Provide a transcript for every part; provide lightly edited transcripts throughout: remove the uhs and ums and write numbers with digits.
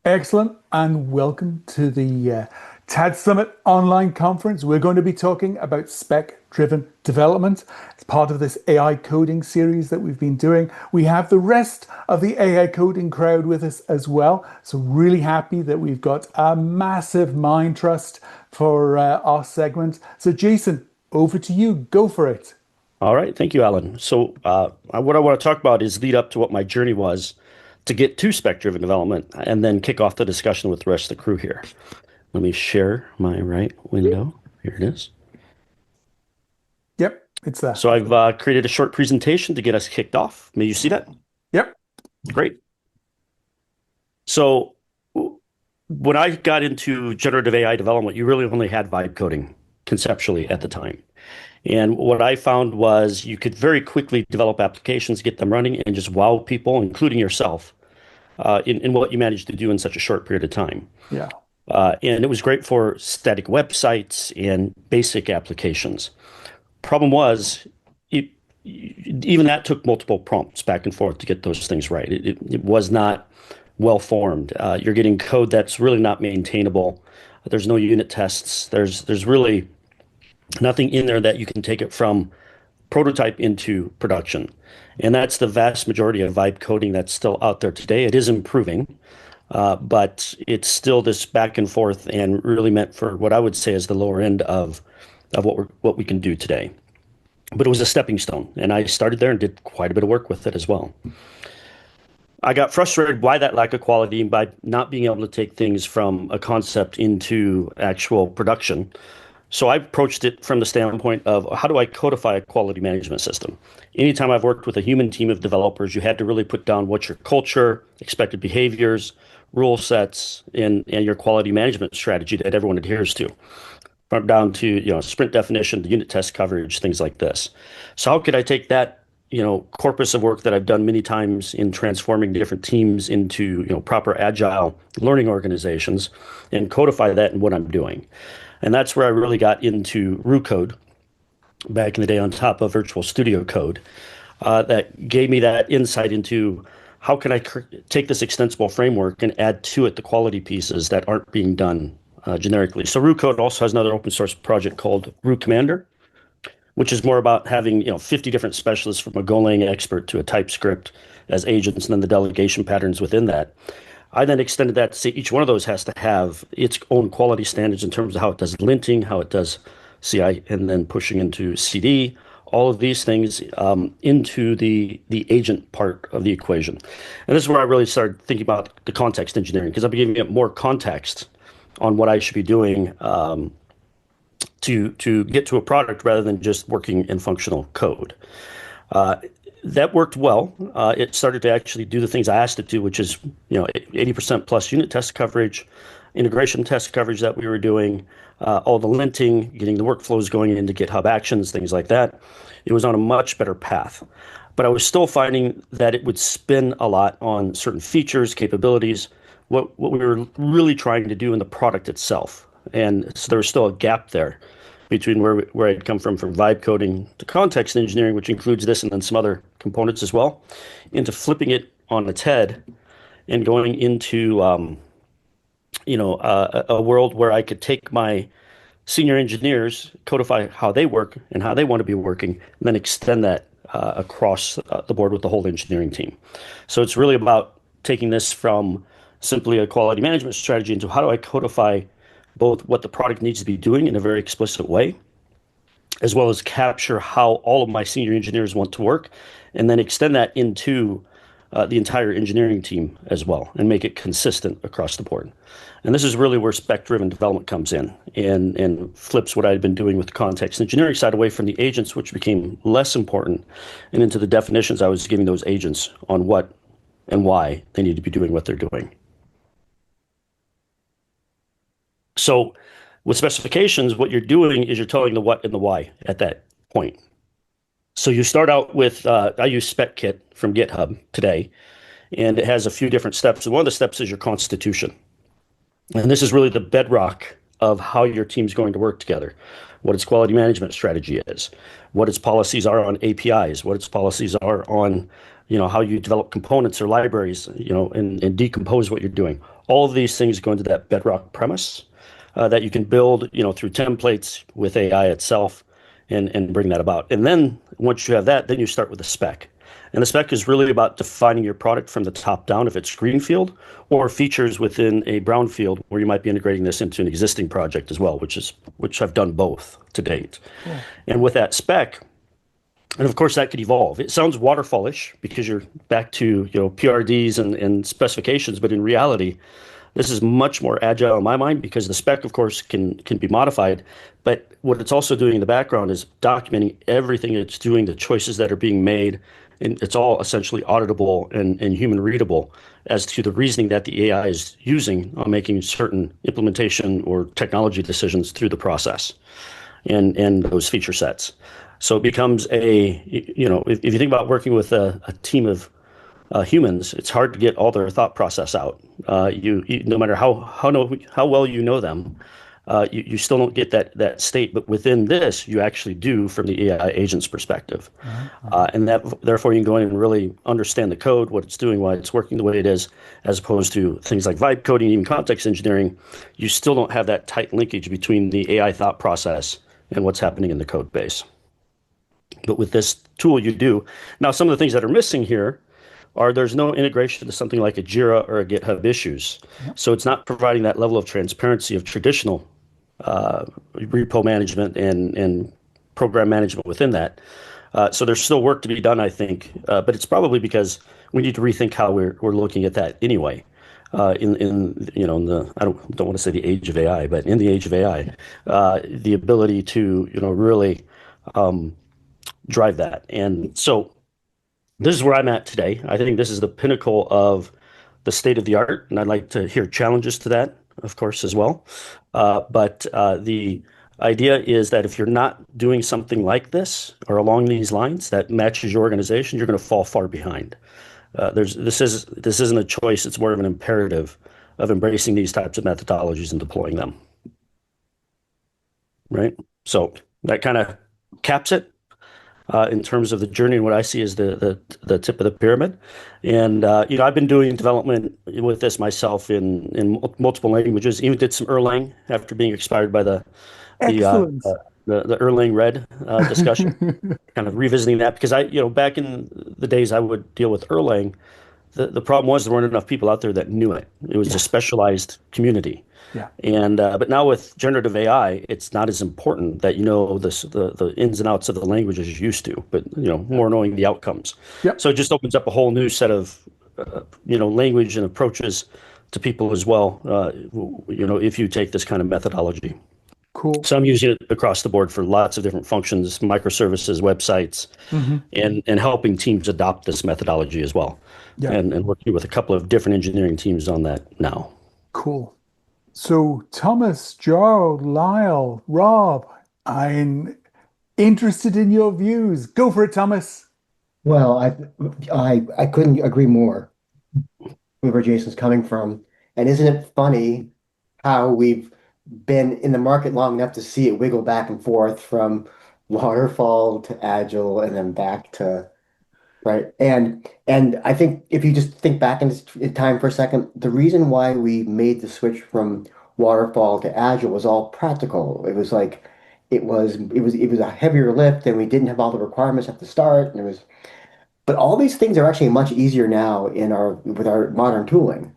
Excellent, and welcome to the TAD Summit online conference. We're going to be talking about spec-driven development. It's part of this AI coding series that we've been doing. We have the rest of the AI coding crowd with us as well. So really happy that we've got a massive mind trust for our segment. So Jason, over to you. Go for it. All right, thank you, Alan. What I want to talk about is lead up to what my journey was to get to spec-driven development, and then kick off the discussion with the rest of the crew here. Let me share my right window. Here it is. Yep, it's there. So I've created a short presentation to get us kicked off. May you see that? Yep. Great. So when I got into generative AI development, you really only had vibe coding conceptually at the time. And what I found was you could very quickly develop applications, get them running, and just wow people, including yourself, in what you managed to do in such a short period of time. Yeah. And it was great for static websites and basic applications. Problem was, it, even that took multiple prompts back and forth to get those things right. It was not well formed. You're getting code that's really not maintainable. There's no unit tests. There's really nothing in there that you can take it from prototype into production. And that's the vast majority of vibe coding that's still out there today. It is improving, but it's still this back and forth and really meant for what I would say is the lower end of what we can do today. But it was a stepping stone, and I started there and did quite a bit of work with it as well. I got frustrated by that lack of quality and by not being able to take things from a concept into actual production. So I approached it from the standpoint of how do I codify a quality management system? Anytime I've worked with a human team of developers, you had to really put down what's your culture, expected behaviors, rule sets, and your quality management strategy that everyone adheres to, from down to sprint definition, to unit test coverage, things like this. So how could I take that corpus of work that I've done many times in transforming different teams into proper agile learning organizations and codify that in what I'm doing? And that's where I really got into RuCode back in the day on top of Virtual Studio Code. That gave me that insight into how can I take this extensible framework and add to it the quality pieces that aren't being done generically. So RuCode also has another open source project called RuCommander, which is more about having 50 different specialists, from a Golang expert to a TypeScript as agents, and then the delegation patterns within that. I then extended that to say each one of those has to have its own quality standards in terms of how it does linting, how it does CI, and then pushing into CD, all of these things into the agent part of the equation. And this is where I really started thinking about the context engineering, because I'm giving it more context on what I should be doing to get to a product rather than just working in functional code. That worked well. It started to actually do the things I asked it to, which is 80% plus unit test coverage, integration test coverage that we were doing, all the linting, getting the workflows going into GitHub Actions, things like that. It was on a much better path. But I was still finding that it would spin a lot on certain features, capabilities, what we were really trying to do in the product itself. And so there was still a gap there between where I'd come from vibe coding to context engineering, which includes this and then some other components as well, into flipping it on its head and going into a world where I could take my senior engineers, codify how they work and how they want to be working, and then extend that across the board with the whole engineering team. So it's really about taking this from simply a quality management strategy into how do I codify both what the product needs to be doing in a very explicit way, as well as capture how all of my senior engineers want to work, and then extend that into the entire engineering team as well, and make it consistent across the board. And this is really where spec-driven development comes in and flips what I'd been doing with the context engineering side away from the agents, which became less important, and into the definitions I was giving those agents on what and why they need to be doing what they're doing. So with specifications, what you're doing is you're telling the what and the why at that point. So you start out with, I use Spec Kit from GitHub today, and it has a few different steps. And one of the steps is your constitution. And this is really the bedrock of how your team's going to work together, what its quality management strategy is, what its policies are on APIs, what its policies are on how you develop components or libraries, and decompose what you're doing. All of these things go into that bedrock premise that you can build, through templates with AI itself and bring that about. And then once you have that, then you start with the spec. And the spec is really about defining your product from the top down, if it's greenfield, or features within a brownfield where you might be integrating this into an existing project as well, which I've done both to date. Cool. And with that spec, and of course that could evolve. It sounds waterfallish because you're back to PRDs and specifications, but in reality, this is much more agile in my mind because the spec, of course, can be modified. But what it's also doing in the background is documenting everything it's doing, the choices that are being made, and it's all essentially auditable and human readable as to the reasoning that the AI is using on making certain implementation or technology decisions through the process and those feature sets. So it becomes if you think about working with a team of humans, it's hard to get all their thought process out. No matter how well you know them, you still don't get that state. But within this, you actually do from the AI agent's perspective, and that therefore you can go in and really understand the code, what it's doing, why it's working the way it is, as opposed to things like vibe coding, even context engineering. You still don't have that tight linkage between the AI thought process and what's happening in the code base. But with this tool, you do. Now, some of the things that are missing here are there's no integration to something like a Jira or a GitHub issues. Yep. So it's not providing that level of transparency of traditional repo management and program management within that. So there's still work to be done, I think, but it's probably because we need to rethink how we're looking at that anyway. In the I don't want to say the age of AI, but in the age of AI, the ability to really drive that. And so this is where I'm at today. I think this is the pinnacle of the state of the art, and I'd like to hear challenges to that, of course, as well. But the idea is that if you're not doing something like this or along these lines that matches your organization, you're going to fall far behind. This isn't a choice; it's more of an imperative of embracing these types of methodologies and deploying them. Right. So that kind of caps it in terms of the journey and what I see as the tip of the pyramid. And I've been doing development with this myself in multiple languages. Even did some Erlang after being expired by the uh, Excellent. uh, the Erlang Red discussion. Kind of revisiting that because back in the days I would deal with Erlang. The problem was there weren't enough people out there that knew it. It was a Yes. specialized community. Yeah. And but now with generative AI, it's not as important that you know the ins and outs of the language as you used to, but more knowing the outcomes. Yep. So it just opens up a whole new set of language and approaches to people as well. If you take this kind of methodology. Cool. So I'm using it across the board for lots of different functions, microservices, websites, Hmm. and helping teams adopt this methodology as well, Yeah. and working with a couple of different engineering teams on that now. Cool. So, Thomas, Joe, Lyle, Rob, I'm interested in your views. Go for it, Thomas. Well, I couldn't agree more with where Jason's coming from. And isn't it funny how we've been in the market long enough to see it wiggle back and forth from waterfall to agile and then back to right. And I think if you just think back in time for a second, the reason why we made the switch from waterfall to agile was all practical. It was like it was a heavier lift and we didn't have all the requirements at the start. And it was but all these things are actually much easier now in our with our modern tooling.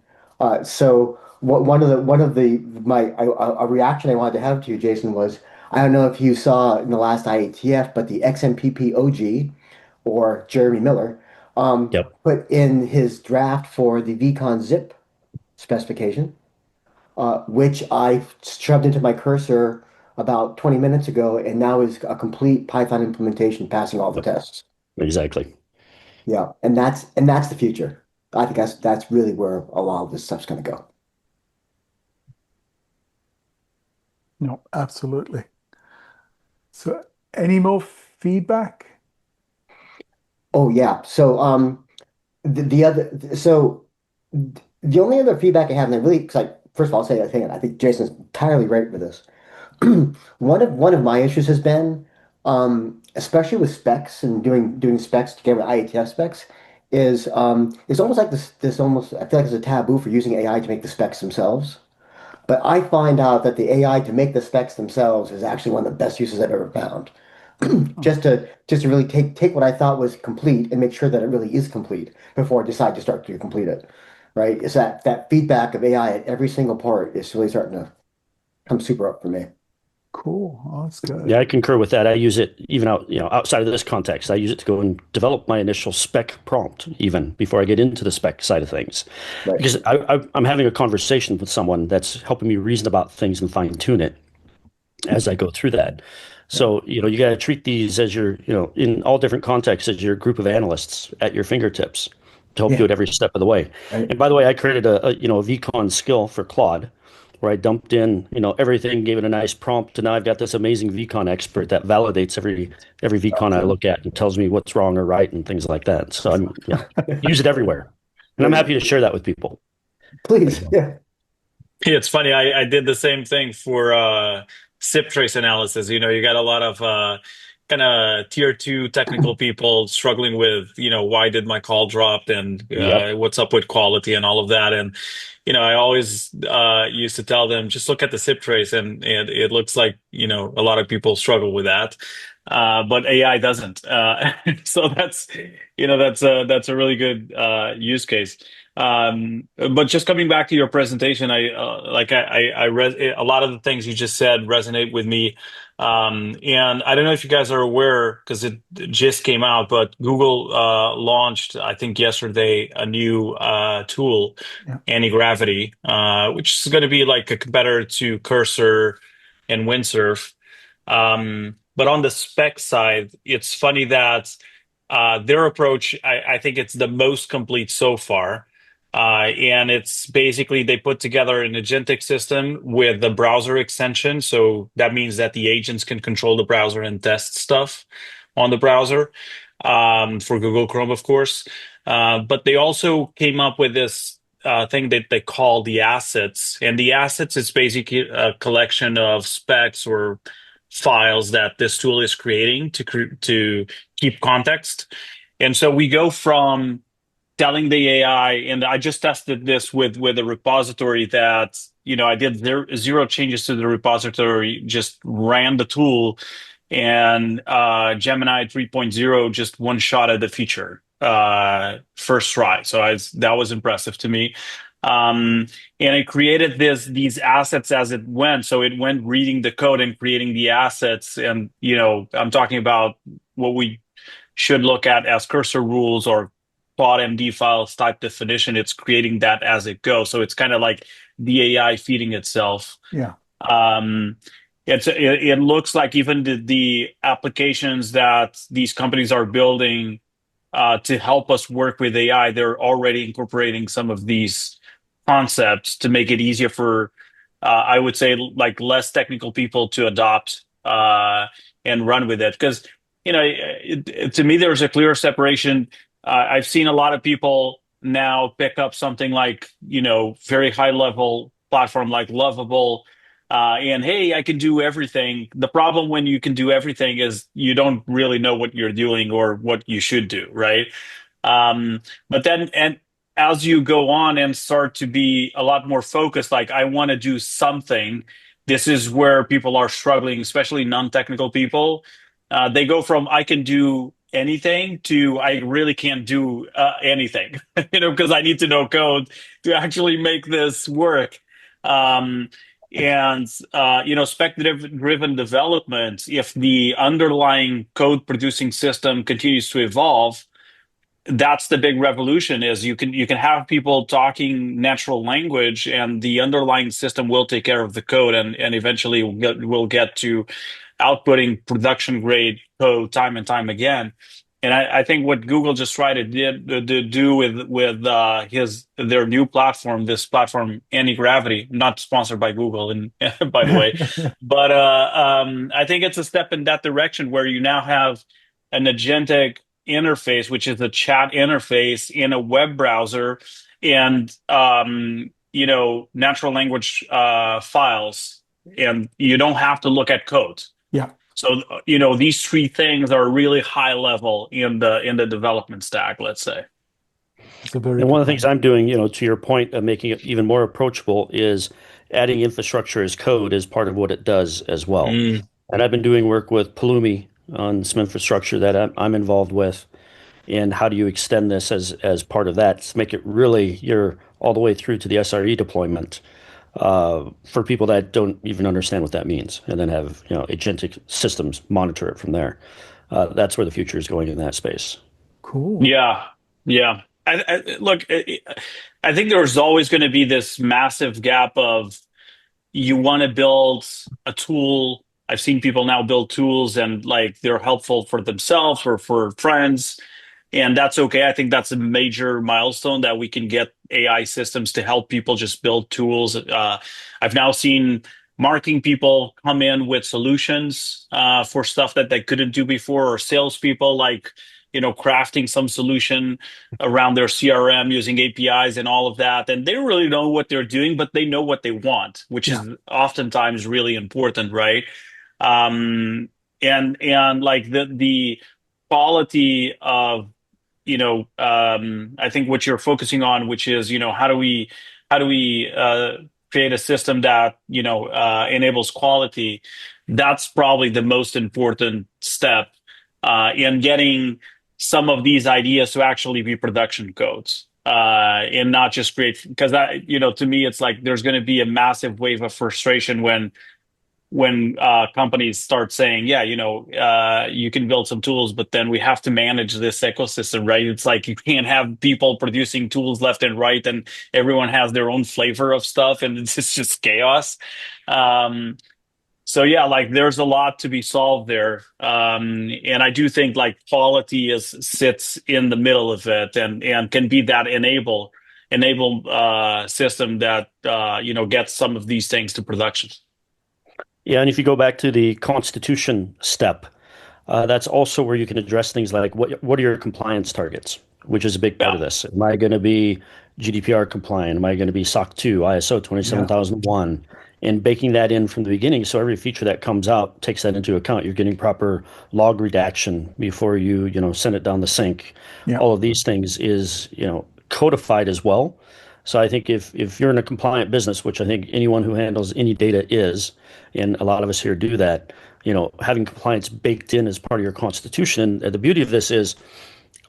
So one of the my a reaction I wanted to have to you, Jason, was I don't know if you saw in the last IATF, but the XMPP OG or Jeremy Miller Yep, put in his draft for the vcon zip specification, which I shoved into my cursor about 20 minutes ago, and now is a complete Python implementation passing all the yep, tests. exactly. Yeah, and that's the future. I think that's really where a lot of this stuff's going to go. No, absolutely. So, any more feedback? Oh yeah. So the other so the only other feedback I have, and I really because first of all I'll say I think Jason's entirely right with this. One of my issues has been, especially with specs and doing specs together with IETF specs, is it's almost like this almost I feel like it's a taboo for using AI to make the specs themselves. But I find out that the AI to make the specs themselves is actually one of the best uses I've ever found. Oh, Just to really take what I thought was complete and make sure that it really is complete before I decide to start to complete it. Right? It's that feedback of AI at every single part is really starting to come super up for me. cool. Oh, that's good. Yeah, I concur with that. I use it even outside of this context. I use it to go and develop my initial spec prompt even before I get into the spec side of things, Right. because I'm having a conversation with someone that's helping me reason about things and fine tune it as I go through that. Yeah. So, you got to treat these as in all different contexts, as your group of analysts at your fingertips to help you Yeah. at every step of the way. Right. And by the way, I created a VCon skill for Claude where I dumped in, everything, gave it a nice prompt, and now I've got this amazing VCon expert that validates every VCon I Awesome. look at and tells me what's wrong or right and things like that. So use it everywhere. And There I'm you happy go. to share that with people. Please. Yeah. Yeah, it's funny. I did the same thing for SIP trace analysis. You got a lot of kind of tier two technical people struggling with, why did my call drop and Yep. what's up with quality and all of that. And, I always used to tell them, just look at the SIP trace and it looks like, a lot of people struggle with that. But AI doesn't. So that's a really good use case. But just coming back to your presentation, I read a lot of the things you just said resonate with me. And I don't know if you guys are aware because it just came out, but Google launched, I think yesterday, a new tool, Yeah. anti-gravity, which is going to be like a competitor to Cursor and Windsurf. But on the spec side, it's funny that their approach, I think it's the most complete so far. And it's basically they put together an agentic system with the browser extension. So that means that the agents can control the browser and test stuff on the browser for Google Chrome, of course. But they also came up with this thing that they call the assets. And the assets is basically a collection of specs or files that this tool is creating to keep context. And so we go from telling the AI, and I just tested this with a repository that, I did zero changes to the repository, just ran the tool, and Gemini 3.0 just one shot at the feature first try. So that was impressive to me. And it created these assets as it went. So it went reading the code and creating the assets. And, I'm talking about what we should look at as cursor rules or plot MD files type definition. It's creating that as it goes. So it's kind of like the AI feeding itself. Yeah. Um, it looks like even the applications that these companies are building to help us work with AI, they're already incorporating some of these concepts to make it easier for, I would say, like less technical people to adopt and run with it. Because, to me, there's a clear separation. I've seen a lot of people now pick up something like, very high level platform like Lovable. And hey, I can do everything. The problem when you can do everything is you don't really know what you're doing or what you should do, right? But then, and as you go on and start to be a lot more focused, like I want to do something, this is where people are struggling, especially non-technical people. They go from I can do anything to I really can't do anything, because I need to know code to actually make this work. And spec-driven development, if the underlying code producing system continues to evolve, that's the big revolution. Is you can have people talking natural language and the underlying system will take care of the code, and eventually we'll get to outputting production grade code time and time again. And I think what Google just tried to do with their new platform, this platform Anti-Gravity, not sponsored by Google, and by the way, but I think it's a step in that direction where you now have an agentic interface, which is a chat interface in a web browser, and natural language files, and you don't have to look at code. Yeah. So these three things are really high level in the development stack, let's say. It's a very And good one of the point. things I'm doing, to your point of making it even more approachable, is adding infrastructure as code as part of what it does as well. Mm. And I've been doing work with Pulumi on some infrastructure that I'm involved with. And how do you extend this as part of that to make it really you're all the way through to the SRE deployment for people that don't even understand what that means, and then have agentic systems monitor it from there. That's where the future is going in that space. Cool. Yeah, yeah. Look, I think there's always going to be this massive gap of you want to build a tool. I've seen people now build tools and like they're helpful for themselves or for friends, and that's okay. I think that's a major milestone that we can get AI systems to help people just build tools. I've now seen marketing people come in with solutions for stuff that they couldn't do before, or salespeople like crafting some solution around their CRM using APIs and all of that. And they don't really know what they're doing, but they know what they want, which Yeah. is oftentimes really important, right? And like the quality of I think what you're focusing on, which is how do we create a system that enables quality. That's probably the most important step in getting some of these ideas to actually be production codes. And not just create, because that, to me, it's like there's going to be a massive wave of frustration when companies start saying, yeah, you can build some tools, but then we have to manage this ecosystem, right? It's like you can't have people producing tools left and right, and everyone has their own flavor of stuff, and it's just chaos. So yeah, like there's a lot to be solved there, and I do think like quality sits in the middle of it, and can be that enable system that gets some of these things to production. Yeah, and if you go back to the constitution step, that's also where you can address things like what are your compliance targets, which is a big part Yeah. of this. Am I going to be GDPR compliant? Am I going to be SOC 2, ISO 27001? And baking that in from the beginning, so every feature that comes out takes that into account. You're getting proper log redaction before you send it down the sink. Yeah. All of these things is codified as well. So I think if you're in a compliant business, which I think anyone who handles any data is, and a lot of us here do that, having compliance baked in as part of your constitution. And the beauty of this is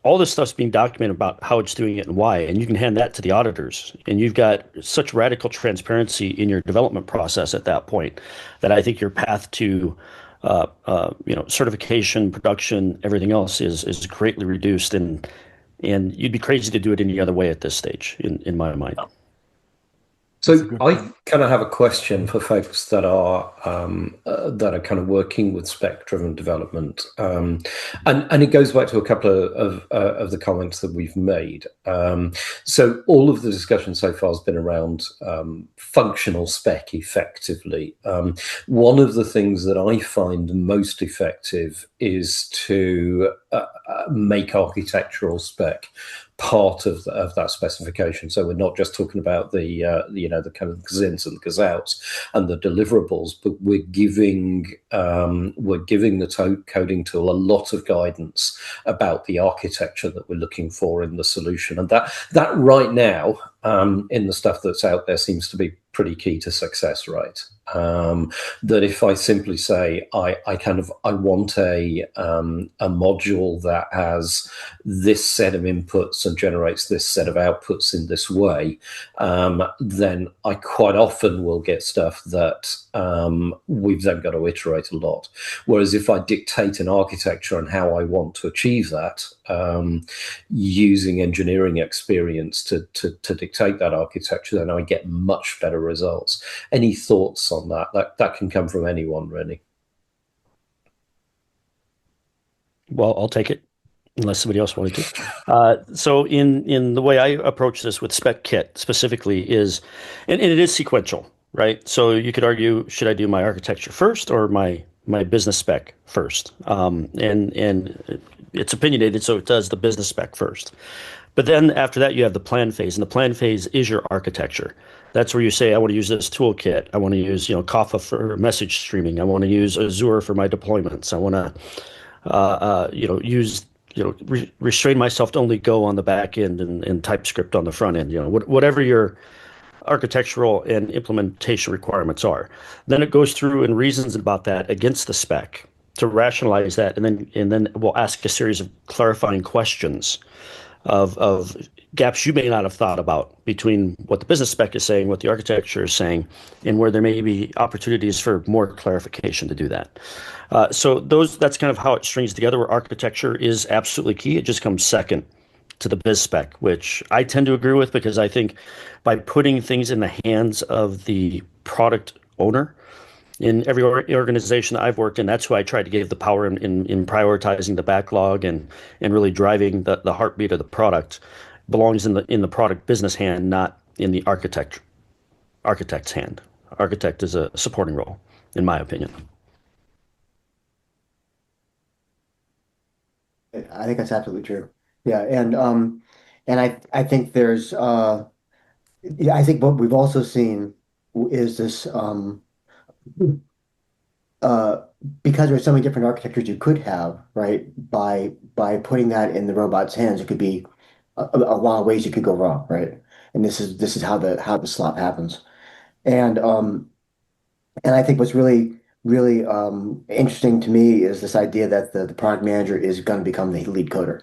all this stuff's being documented about how it's doing it and why, and you can hand that to the auditors. And you've got such radical transparency in your development process at that point that I think your path to certification, production, everything else is greatly reduced, and you'd be crazy to do it any other way at this stage, in my mind. So I kind of have a question for folks that are kind of working with spec-driven development, and it goes back to a couple of the comments that we've made. So all of the discussion so far has been around functional spec effectively. One of the things that I find most effective is to make architectural spec part of that specification. So we're not just talking about the kind of gzins and the gazouts and the deliverables, but we're giving the coding tool a lot of guidance about the architecture that we're looking for in the solution, and that right now in the stuff that's out there seems to be pretty key to success, right? That if I simply say I want a module that has this set of inputs and generates this set of outputs in this way, then I quite often will get stuff that we've then got to iterate a lot. Whereas if I dictate an architecture and how I want to achieve that, using engineering experience to dictate that architecture, then I get much better results. Any thoughts on that? That can come from anyone, really. Well, I'll take it, unless somebody else wanted to. So in the way I approach this with Spec Kit specifically is, and it is sequential, right? So you could argue, should I do my architecture first or my business spec first? And it's opinionated, so it does the business spec first. But then after that, you have the plan phase, and the plan phase is your architecture. That's where you say, I want to use this toolkit. I want to use Kafka for message streaming. I want to use Azure for my deployments. I want to use restrain myself to only go on the back end and TypeScript on the front end. Whatever your architectural and implementation requirements are. Then it goes through and reasons about that against the spec to rationalize that, and then we'll ask a series of clarifying questions of gaps you may not have thought about between what the business spec is saying, what the architecture is saying, and where there may be opportunities for more clarification to do that. So that's kind of how it strings together, where architecture is absolutely key. It just comes second to the biz spec, which I tend to agree with, because I think by putting things in the hands of the product owner in every organization that I've worked in, that's who I try to give the power in prioritizing the backlog and really driving the heartbeat of the product, belongs in the product business hand, not in the architect's hand. Architect is a supporting role, in my opinion. I think that's absolutely true. Yeah, and I think there's yeah, I think what we've also seen is this uh because there's so many different architectures you could have, right? By putting that in the robot's hands, it could be a lot of ways you could go wrong, right? And this is how the slop happens. And I think what's really interesting to me is this idea that the product manager is going to become the lead coder,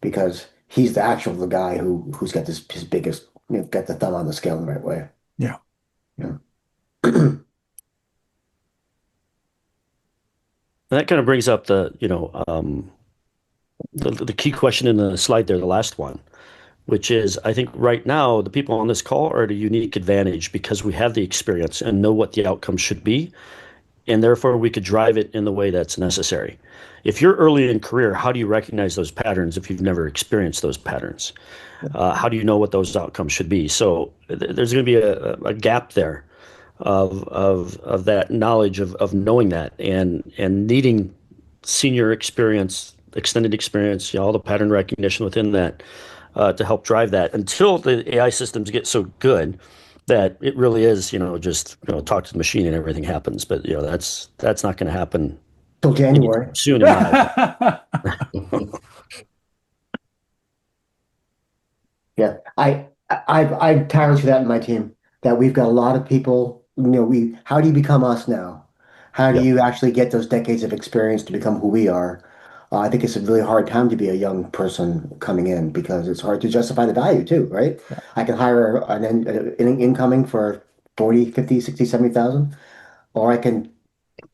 because he's the guy who's got his biggest, got the thumb on the scale in the right way. Yeah. Yeah. And that kind of brings up the key question in the slide there, the last one, which is, I think right now the people on this call are at a unique advantage because we have the experience and know what the outcome should be, and therefore we could drive it in the way that's necessary. If you're early in career, how do you recognize those patterns if you've never experienced those patterns? How do you know what those outcomes should be? So there's going to be a gap there of that knowledge of knowing that and needing senior experience, extended experience, all the pattern recognition within that to help drive that, until the AI systems get so good that it really is, just talk to the machine and everything happens. But that's not going to happen Till January. soon in my opinion. Yeah, I've tirelessly that in my team, that we've got a lot of people. How do you become us now? How do Yep. you actually get those decades of experience to become who we are? I think it's a really hard time to be a young person coming in, because it's hard to justify the value too, right? Yeah. I can hire an incoming for 40, 50, 60, 70,000, or I can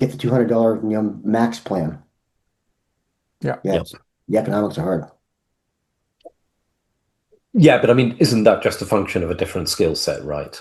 get the $200, max plan. Yeah. Yeah, Yep. the economics are hard. Yeah, but I mean, isn't that just a function of a different skill set, right?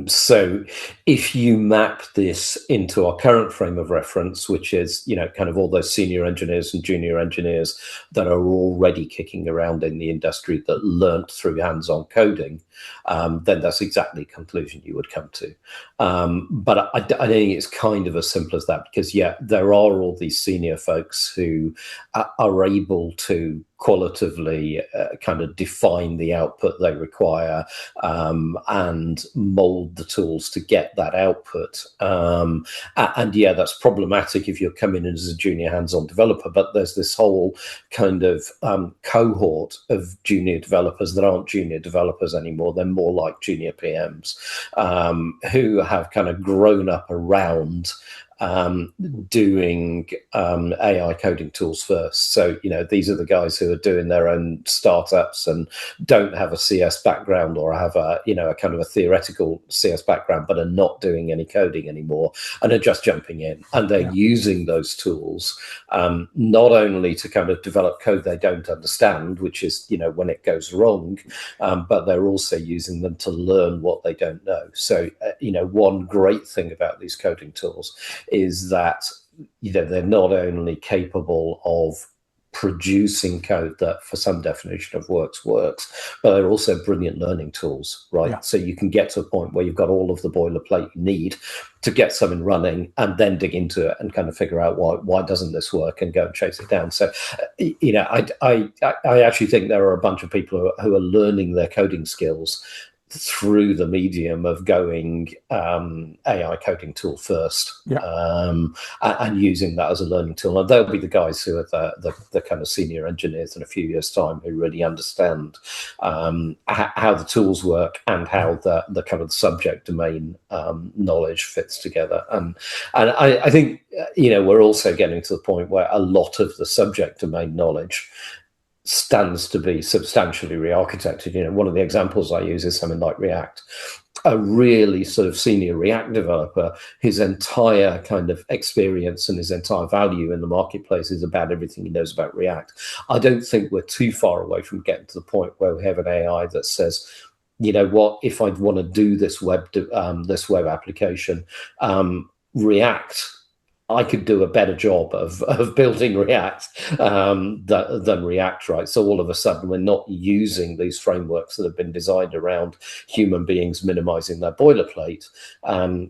So if you map this into our current frame of reference, which is, kind of all those senior engineers and junior engineers that are already kicking around in the industry that learnt through hands-on coding, then that's exactly the conclusion you would come to. But I don't think it's kind of as simple as that, because, there are all these senior folks who are able to qualitatively kind of define the output they require and mold the tools to get that output. And that's problematic if you're coming in as a junior hands-on developer, but there's this whole kind of cohort of junior developers that aren't junior developers anymore. They're more like junior PMs who have kind of grown up around doing AI coding tools first. So, these are the guys who are doing their own startups and don't have a CS background, or have a kind of a theoretical CS background, but are not doing any coding anymore and are just jumping in. And they're using those tools not only to kind of develop code they don't understand, which is, when it goes wrong, but they're also using them to learn what they don't know. So, one great thing about these coding tools is that they're not only capable of producing code that for some definition of works, but they're also brilliant learning tools, right? Yeah. So you can get to a point where you've got all of the boilerplate you need to get something running, and then dig into it and kind of figure out why doesn't this work, and go and chase it down. So, I actually think there are a bunch of people who are learning their coding skills through the medium of going AI coding tool first, and using that as a learning tool. And they'll be the guys who are the kind of senior engineers in a few years' time who really understand how the tools work and how the kind of subject domain knowledge fits together. And I think we're also getting to the point where a lot of the subject domain knowledge stands to be substantially re-architected. One of the examples I use is something like React. A really sort of senior React developer, his entire kind of experience and his entire value in the marketplace is about everything he knows about React. I don't think we're too far away from getting to the point where we have an AI that says, you know what, if I want to do this web application, React, I could do a better job of building React than React, right? So all of a sudden, we're not using these frameworks that have been designed around human beings minimizing their boilerplate.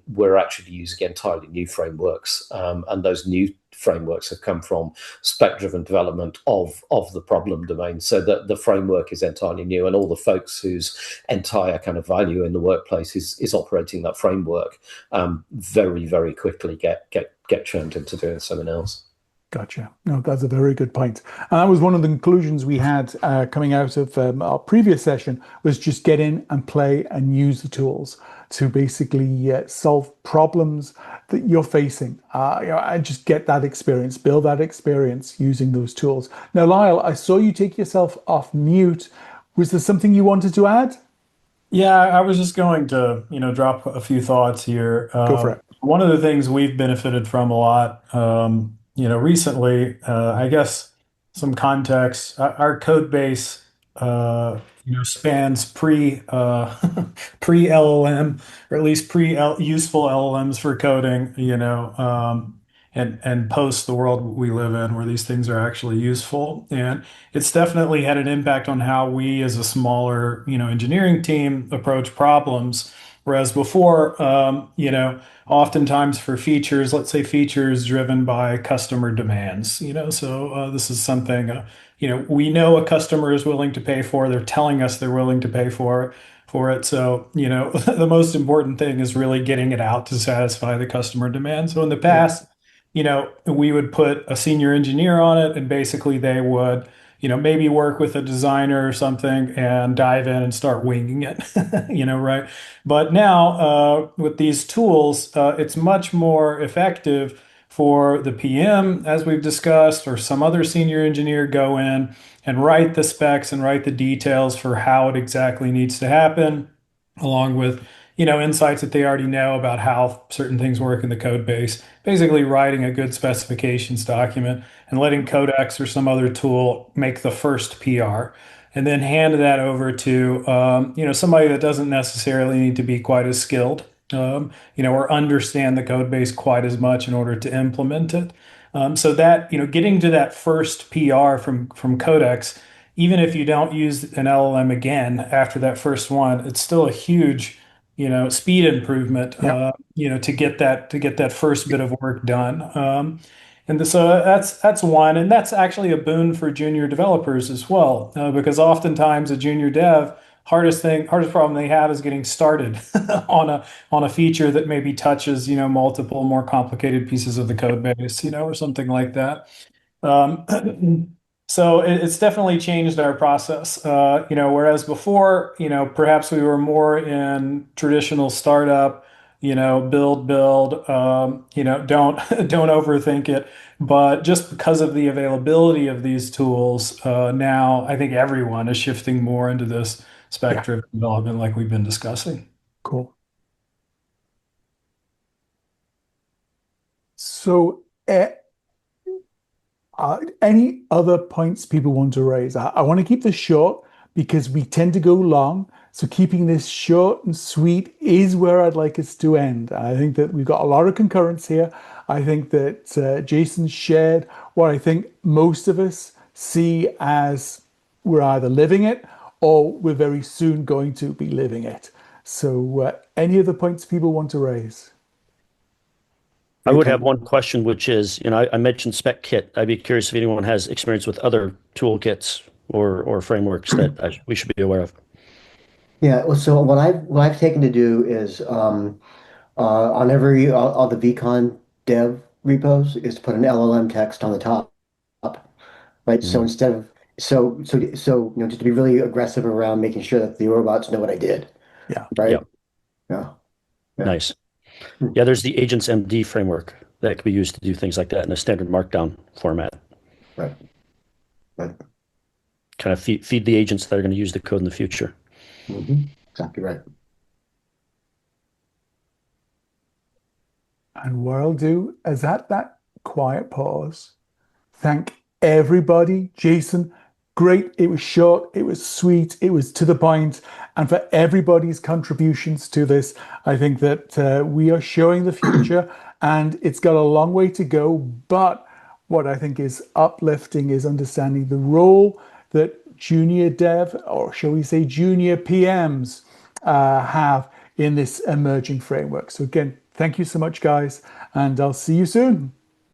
We're actually using entirely new frameworks, and those new frameworks have come from spec-driven development of the problem domain, so that the framework is entirely new, and all the folks whose entire kind of value in the workplace is operating that framework very, very quickly get churned into doing something else. Gotcha. No, that's a very good point. And that was one of the conclusions we had coming out of our previous session, was just get in and play and use the tools to basically solve problems that you're facing. And just get that experience, build that experience using those tools. Now, Lyle, I saw you take yourself off mute. Was there something you wanted to add? Yeah, I was just going to, drop a few thoughts here. Go for it. One of the things we've benefited from a lot, recently, I guess some context, our code base, spans pre LLM, or at least pre useful LLMs for coding, and post the world we live in where these things are actually useful. And it's definitely had an impact on how we as a smaller, engineering team approach problems. Whereas before, oftentimes for features, let's say features driven by customer demands, so this is something, we know a customer is willing to pay for, they're telling us they're willing to pay for it. So, the most important thing is really getting it out to satisfy the customer demand. So in the past, we would put a senior engineer on it, and basically they would, maybe work with a designer or something and dive in and start winging it, right? But now with these tools, it's much more effective for the PM, as we've discussed, or some other senior engineer go in and write the specs and write the details for how it exactly needs to happen, along with insights that they already know about how certain things work in the code base. Basically writing a good specifications document and letting Codex or some other tool make the first PR, and then hand that over to somebody that doesn't necessarily need to be quite as skilled, or understand the code base quite as much in order to implement it. So that getting to that first PR from Codex, even if you don't use an LLM again after that first one, it's still a huge speed improvement, to get that first bit of work done. So that's one, and that's actually a boon for junior developers as well, because oftentimes a junior dev, hardest problem they have is getting started on a feature that maybe touches multiple more complicated pieces of the code base, or something like that. So it's definitely changed our process, whereas before, perhaps we were more in traditional startup, build, don't overthink it. But just because of the availability of these tools, now I think everyone is shifting more into this spec-driven development like we've been discussing. Cool. So, any other points people want to raise? I want to keep this short because we tend to go long. So keeping this short and sweet is where I'd like us to end. I think that we've got a lot of concurrence here. I think that Jason shared what I think most of us see as we're either living it or we're very soon going to be living it. So any other points people want to raise? I would have one question, which is, I mentioned Spec Kit. I'd be curious if anyone has experience with other toolkits or frameworks that we should be aware of. Yeah. Well, so what I've taken to do is on every all the vcon dev repos is to put an LLM text on the top, right? So Mm, instead of just to be really aggressive around making sure that the robots know what I did, Yeah. right? yeah, Yeah. Yeah. nice. Hmm. Yeah, there's the Agents MD framework that can be used to do things like that in a standard Markdown format. Right. Right. Kind of feed the agents that are going to use the code in the future. Exactly right. And what I'll do is at that quiet pause, thank everybody. Jason, great. It was short, it was sweet, it was to the point. And for everybody's contributions to this, I think that we are showing the future and it's got a long way to go. But what I think is uplifting is understanding the role that junior dev, or shall we say junior PMs, have in this emerging framework. So, again, thank you so much, guys, and I'll see you soon.